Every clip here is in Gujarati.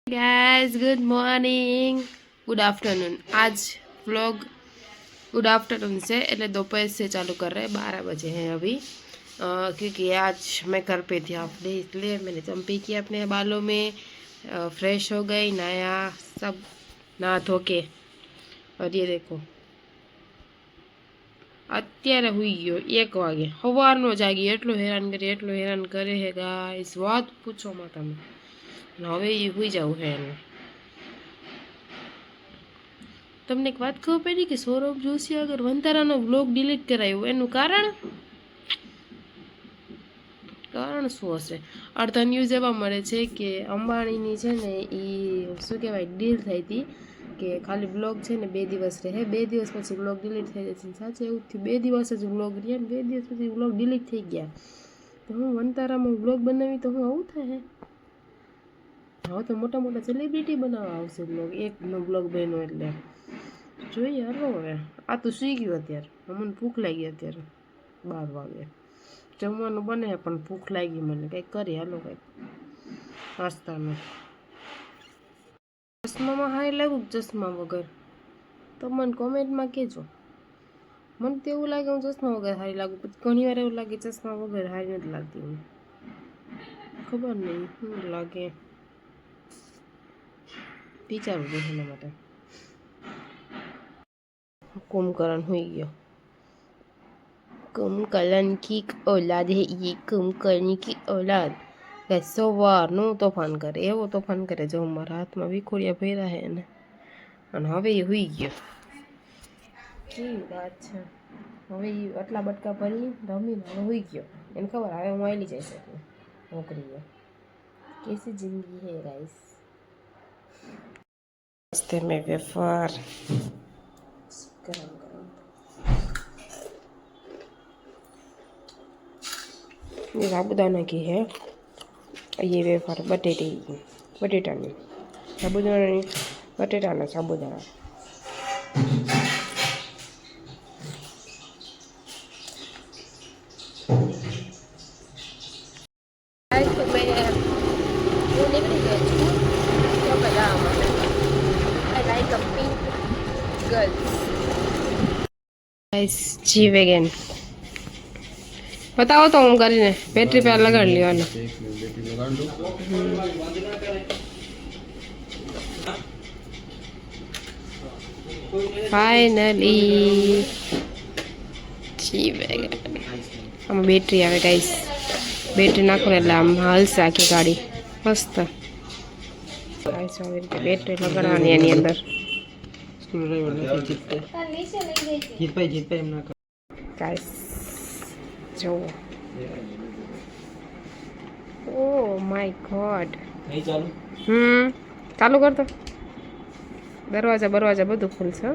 Guys good morning good afternoon. आज व्लॉग गुड आफ्टरनून से એટલે दोपहर से चालू कर रहे हैं। 12 बजे हैं अभी क्योंकि आज मैं घर पे थी आपने, इसलिए मैंने चंपी किया अपने बालों में, फ्रेश हो गई, नया सब नहा धो के। और ये देखो અત્યારે હુઈ ગયો 1 વાગે, સવારનો જાગી, એટલો હેરાન કરે હે ગાઈસ, વાત પૂછો માં તમે। હવે એ હુઈ જવું હે એને। તમને એક વાત ખબર પડી કે સૌરભ જોશી આગળ વંતારાનો બ્લોગ ડિલીટ કરાયો, એનું કારણ શું હશે? અડધા ન્યૂઝ એવા મળે છે કે અંબાણીની છે ને એ શું કહેવાય ડીલ થઈ હતી કે ખાલી બ્લોગ છે ને 2 દિવસ રહે, 2 દિવસ પછી બ્લોગ ડિલીટ થઈ જશે। સાચે એવું થયું, 2 દિવસ જ બ્લોગ રહ્યા ને 2 દિવસ પછી બ્લોગ ડિલીટ થઈ ગયા। તો હું વંતારામાં બ્લોગ બનાવી તો હું આવું થાય? હવે તો મોટા મોટા સેલિબ્રિટી બનાવવા આવશે બ્લોગ, એકનો બ્લોગ બન્યો એટલે જોઈએ। હાલો હવે આ તો સુઈ ગયું અત્યારે, મને ભૂખ લાગી અત્યારે 12 વાગે, જમવાનું બને પણ ભૂખ લાગી મને, કંઈક કરી હાલો કંઈક નાસ્તાનું। ચશ્મામાં હારી લાગું કે ચશ્મા વગર? તો મને કોમેન્ટમાં કહેજો। મને તો એવું લાગે હું ચશ્મા વગર હારી લાગું, પછી ઘણી વાર એવું લાગે ચશ્મા વગર હારી નથી લાગતી હું, ખબર નહીં શું લાગે, વિચારવું જોઈએ એના માટે। कुंभकर्ण हुई गयो, कुंभकर्ण की औलाद है ये, कुंभकर्ण की औलाद। સવારનું તોફાન કરે, એવો તોફાન કરે જો મારા હાથમાં વિખોડિયા ભર્યા હે ને, અને હવે એ હુઈ ગયો। કેવી વાત છે, હવે એ આટલા બટકા ભરી રમીને હવે હુઈ ગયો, એને ખબર હવે હું આવેલી જઈ શકું નોકરીએ। कैसी जिंदगी है गाइस। रस्ते में वेफर गरम गरम, ये साबुदाना की है, ये वेफर बटेटा नहीं साबुदाना नहीं, बटेटा ना साबुदाना। जी वेगन बताओ तो हम કરીને બેટરી પર લગાડ લેવાનો। ફાઇનલી જી વેગન આમાં બેટરી આવે ગાઈસ, બેટરી નાખો એટલે આમ હાલશે આખી ગાડી મસ્ત ગાઈસ। આવી રીતે બેટરી લગાડવાની એની અંદર। गाइस जो ओ माय गॉड नहीं चालू चालू कर दो, दरवाजा बरवाजा બધું ખુલશે,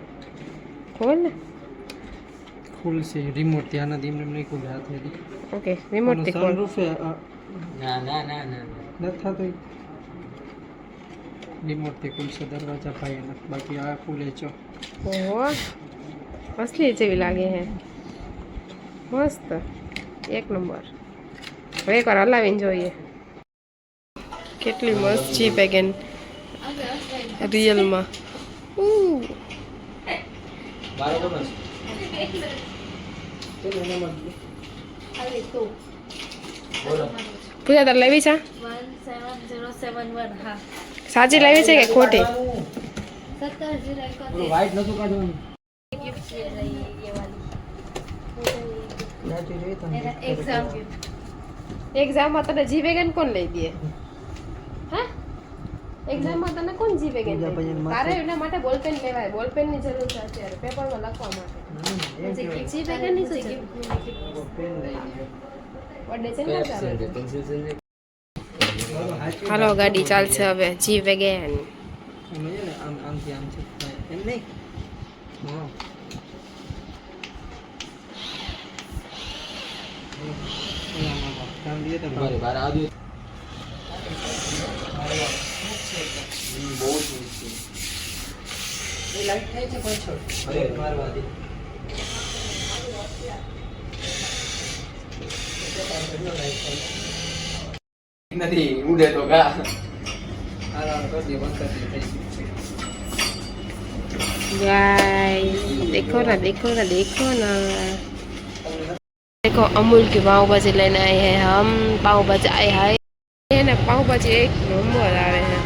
ખોલ ને ખુલશે। રિમોટ ત્યાં નથી, એમને નહીં ખુલે હાથેથી। ઓકે રિમોટ થી ખોલ, સનરૂફ ના ના ના ના ન થાતો, રિમોટ થી ખુલશે દરવાજા ભાઈ, અને બાકી આ ખુલે છો। ઓહો असली જેવી લાગે હે, મસ્ત એક નંબર। હવે એકવાર હલાવીને જોઈએ કેટલી મસ્ત છે વેગન રિયલમાં। પૂજા તાર લેવી છે? 17071 હા સાચી લેવી છે કે ખોટી? 17 વાઈટ નતું કાઢવાનું, गिफ्ट ले रही है ये वाली एग्जाम गिफ्ट। एग्जाम में तने जी वेगन कौन ले दिए? हां एग्जाम में तने कौन जी वेगन तारे एना माटे बॉल पेन लेवाय, बॉल पेन ની જરૂર છે અત્યારે પેપર માં લખવા માટે। जी वेगन ની શું गिफ्ट पेन લઈ દીયો, બર્થડે છે ને તારે। હાલો ગાડી ચાલશે હવે જી વેગન, આમ આમથી આમ છે એમ નહીં। હા बार बार आ दो बहुत ये लाइट થાય છે પાછળ, અરે મારવા દે નથી ઉડે તો કા गाइस देखो ना देखो ना देखो ना, देखो अमूल की पाव भाजी लेने आए हैं हम। पाव भाजी आए हाय है ना, पाव भाजी एक नंबर आवे है।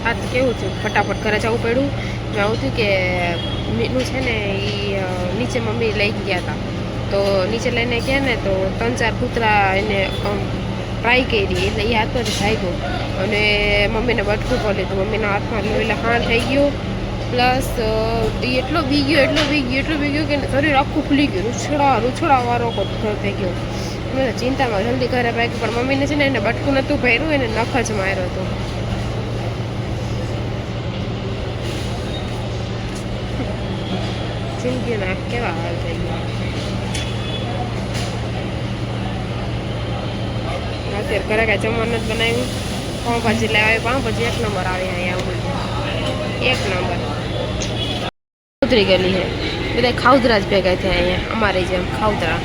આ તો કેવું છે, ફટાફટ ઘરે જવું પડ્યું. મેં આવું થયું કે મીનું છે ને એ નીચે મમ્મી લઈ ગયા હતા, તો નીચે લઈને ગયા ને તો 3-4 કૂતરા એને ટ્રાય કરી, એટલે એ હાથમાંથી ભાગ્યો અને મમ્મીને બટકું પડી લીધું. મમ્મીના હાથમાં એટલે હાણ થઈ ગયું, પ્લસ એ એટલો બી ગયો કે શરીર આખું ફૂલી ગયું, રૂછડાવાળો થઈ ગયો. મેં ચિંતામાં જલ્દી ઘરે ભાગ્યું, પણ મમ્મીને છે ને એને બટકું નહોતું પહેર્યું, એને નખ જ માર્યો હતો. જિંદગીના કેવા હાલ થઈ ગયા. અત્યારે ઘરે કાંઈ જમવાનું નથી બનાવ્યું. પાઉંભાજી લેવા, પાઉંભાજી 1 નંબર આવે અહીંયા, 1 નંબર. ઉતરી ગયેલી છે, બધા ખાઉદરા જ ભેગા થયા અહીંયા, અમારી જેમ ખાઉદરા.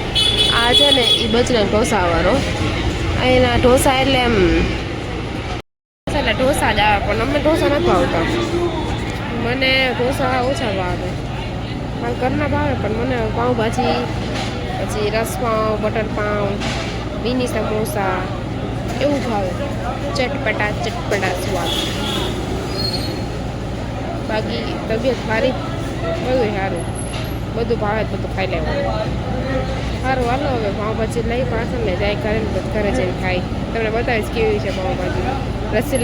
આ છે ને એ બચના ઢોસાવાળો, એના ઢોસા એટલે એમ ઢોસા જ આવે, પણ અમને ઢોસા નથી ભાવતા. મને ઢોસા ઓછા ભાવે, મારા ઘરના ભાવે, પણ મને પાઉંભાજી, પછી રસપાઉં, બટર પાઉં, મિની સમોસા એવું ભાવે. ચટપટા સ્વાદ. બાકી તબિયત મારી બધું સારું, બધું ભાવે બધું ખાઈ લેવાનું. સારું હાલો, હવે પાઉંભાજી લઈ પાછળ ને જાય ઘરે જઈને ખાઈ. તમને બતાવીશ કેવી છે પાઉંભાજી. રસી